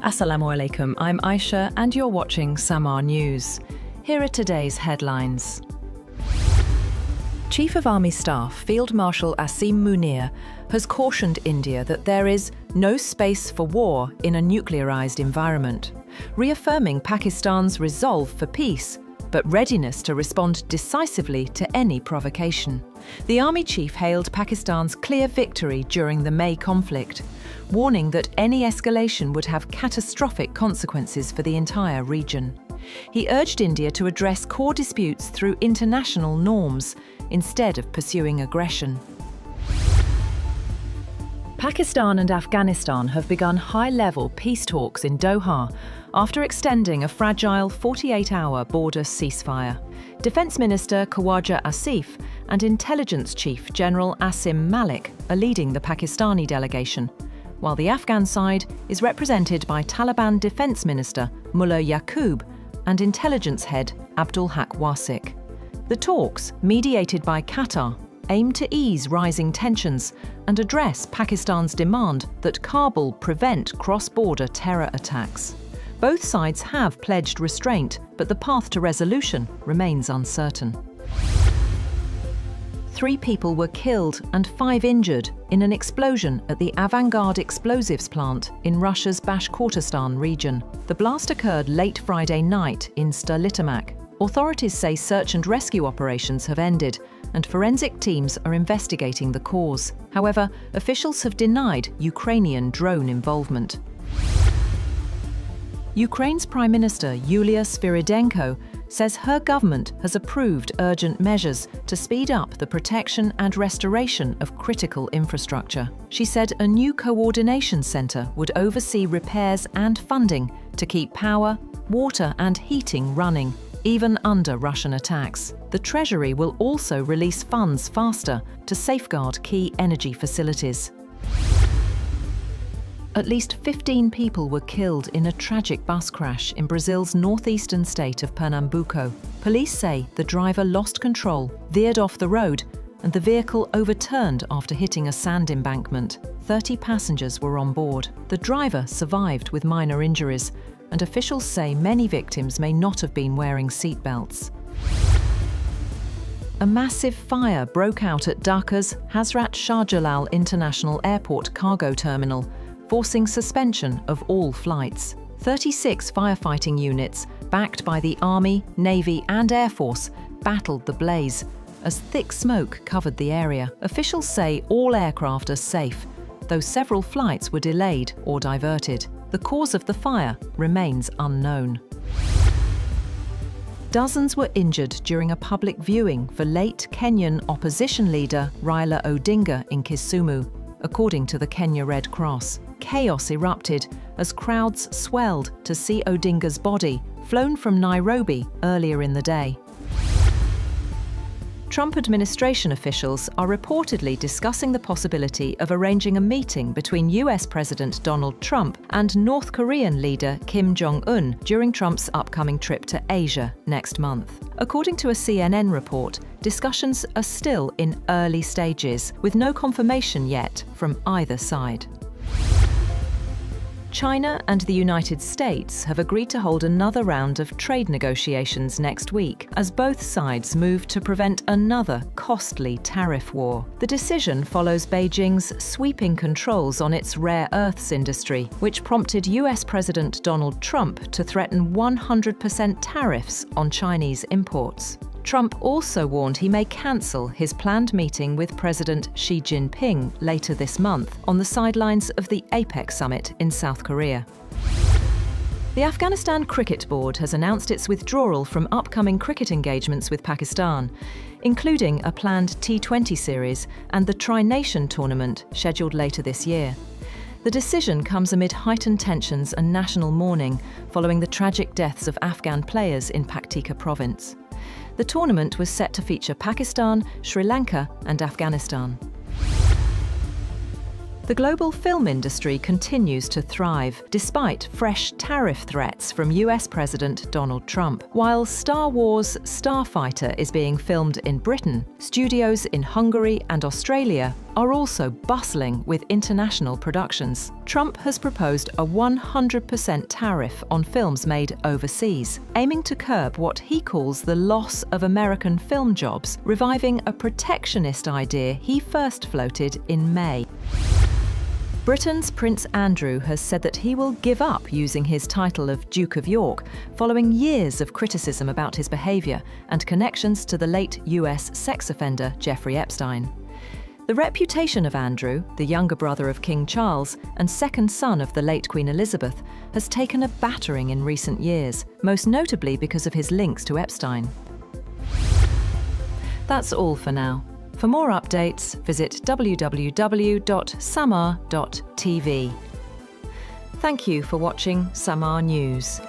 Assalamu alaikum, I'm Aisha and you're watching SAMAA News. Here are today's headlines. Chief of Army Staff Field Marshal Asim Munir has cautioned India that there is no space for war in a nuclearized environment, reaffirming Pakistan's resolve for peace, but readiness to respond decisively to any provocation. The army chief hailed Pakistan's clear victory during the May conflict, warning that any escalation would have catastrophic consequences for the entire region. He urged India to address core disputes through international norms, instead of pursuing aggression. Pakistan and Afghanistan have begun high-level peace talks in Doha after extending a fragile 48-hour border ceasefire. Defence Minister Khawaja Asif and Intelligence Chief General Asim Malik are leading the Pakistani delegation, while the Afghan side is represented by Taliban Defence Minister Mullah Yaqub and Intelligence Head Abdul Haq Wasik. The talks, mediated by Qatar, aim to ease rising tensions and address Pakistan's demand that Kabul prevent cross-border terror attacks. Both sides have pledged restraint, but the path to resolution remains uncertain. 3 people were killed and 5 injured in an explosion at the Avant-Garde explosives plant in Russia's Bashkortostan region. The blast occurred late Friday night in Stolitomak. Authorities say search and rescue operations have ended, and forensic teams are investigating the cause. However, officials have denied Ukrainian drone involvement. Ukraine's Prime Minister Yulia Sviridenko says her government has approved urgent measures to speed up the protection and restoration of critical infrastructure. She said a new coordination centre would oversee repairs and funding to keep power, water and heating running, even under Russian attacks. The Treasury will also release funds faster to safeguard key energy facilities. At least 15 people were killed in a tragic bus crash in Brazil's northeastern state of Pernambuco. Police say the driver lost control, veered off the road, and the vehicle overturned after hitting a sand embankment. 30 passengers were on board. The driver survived with minor injuries, and officials say many victims may not have been wearing seatbelts. A massive fire broke out at Dhaka's Hazrat Shah Jalal International Airport cargo terminal, forcing suspension of all flights. 36 firefighting units, backed by the Army, Navy and Air Force, battled the blaze as thick smoke covered the area. Officials say all aircraft are safe, though several flights were delayed or diverted. The cause of the fire remains unknown. Dozens were injured during a public viewing for late Kenyan opposition leader Raila Odinga in Kisumu, according to the Kenya Red Cross. Chaos erupted as crowds swelled to see Odinga's body, flown from Nairobi earlier in the day. Trump administration officials are reportedly discussing the possibility of arranging a meeting between US President Donald Trump and North Korean leader Kim Jong-un during Trump's upcoming trip to Asia next month. According to a CNN report, discussions are still in early stages, with no confirmation yet from either side. China and the United States have agreed to hold another round of trade negotiations next week, as both sides move to prevent another costly tariff war. The decision follows Beijing's sweeping controls on its rare earths industry, which prompted US President Donald Trump to threaten 100% tariffs on Chinese imports. Trump also warned he may cancel his planned meeting with President Xi Jinping later this month on the sidelines of the APEC summit in South Korea. The Afghanistan Cricket Board has announced its withdrawal from upcoming cricket engagements with Pakistan, including a planned T20 series and the Tri-Nation tournament scheduled later this year. The decision comes amid heightened tensions and national mourning following the tragic deaths of Afghan players in Paktika province. The tournament was set to feature Pakistan, Sri Lanka and Afghanistan. The global film industry continues to thrive, despite fresh tariff threats from US President Donald Trump. While Star Wars Starfighter is being filmed in Britain, studios in Hungary and Australia are also bustling with international productions. Trump has proposed a 100% tariff on films made overseas, aiming to curb what he calls the loss of American film jobs, reviving a protectionist idea he first floated in May. Britain's Prince Andrew has said that he will give up using his title of Duke of York, following years of criticism about his behaviour and connections to the late US sex offender Jeffrey Epstein. The reputation of Andrew, the younger brother of King Charles and second son of the late Queen Elizabeth, has taken a battering in recent years, most notably because of his links to Epstein. That's all for now. For more updates, visit www.SAMAA TV. Thank you for watching SAMAA News.